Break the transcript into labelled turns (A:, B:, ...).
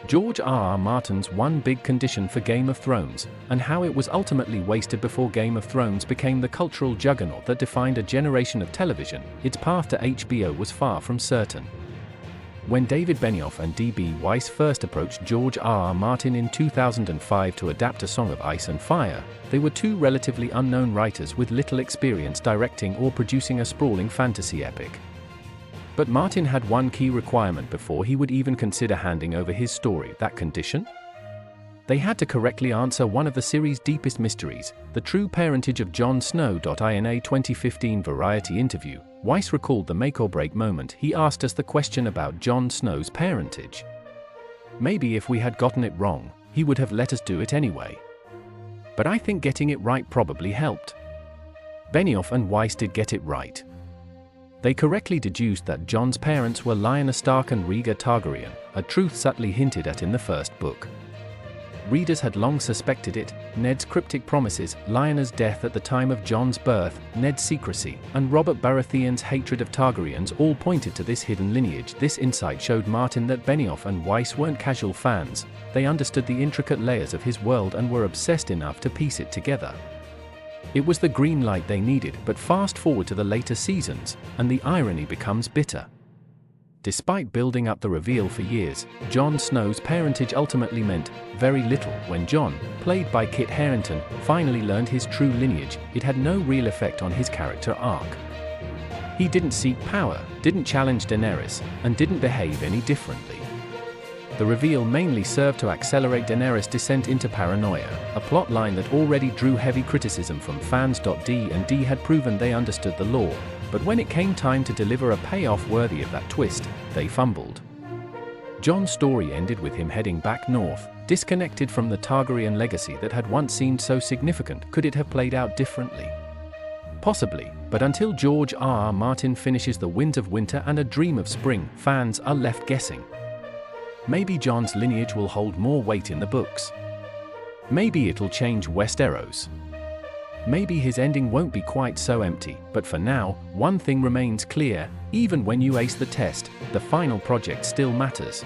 A: George R.R. Martin's one big condition for Game of Thrones, and how it was ultimately wasted before Game of Thrones became the cultural juggernaut that defined a generation of television, its path to HBO was far from certain. When David Benioff and D.B. Weiss first approached George R.R. Martin in 2005 to adapt A Song of Ice and Fire, they were two relatively unknown writers with little experience directing or producing a sprawling fantasy epic. But Martin had one key requirement before he would even consider handing over his story. That condition? They had to correctly answer one of the series' deepest mysteries, the true parentage of Jon Snow. In a 2015 Variety interview, Weiss recalled the make-or-break moment he asked us the question about Jon Snow's parentage. Maybe if we had gotten it wrong, he would have let us do it anyway. But I think getting it right probably helped. Benioff and Weiss did get it right. They correctly deduced that Jon's parents were Lyanna Stark and Rhaegar Targaryen, a truth subtly hinted at in the first book. Readers had long suspected it. Ned's cryptic promises, Lyanna's death at the time of Jon's birth, Ned's secrecy, and Robert Baratheon's hatred of Targaryens all pointed to this hidden lineage. This insight showed Martin that Benioff and Weiss weren't casual fans. They understood the intricate layers of his world and were obsessed enough to piece it together. It was the green light they needed, but fast forward to the later seasons, and the irony becomes bitter. Despite building up the reveal for years, Jon Snow's parentage ultimately meant very little. When Jon, played by Kit Harington, finally learned his true lineage, it had no real effect on his character arc. He didn't seek power, didn't challenge Daenerys, and didn't behave any differently. The reveal mainly served to accelerate Daenerys' descent into paranoia, a plot line that already drew heavy criticism from fans. D&D had proven they understood the lore, but when it came time to deliver a payoff worthy of that twist, they fumbled. Jon's story ended with him heading back north, disconnected from the Targaryen legacy that had once seemed so significant. Could it have played out differently? Possibly, but until George R.R. Martin finishes The Winds of Winter and A Dream of Spring, fans are left guessing. Maybe Jon's lineage will hold more weight in the books. Maybe it'll change Westeros. Maybe his ending won't be quite so empty, but for now, one thing remains clear: even when you ace the test, the final project still matters.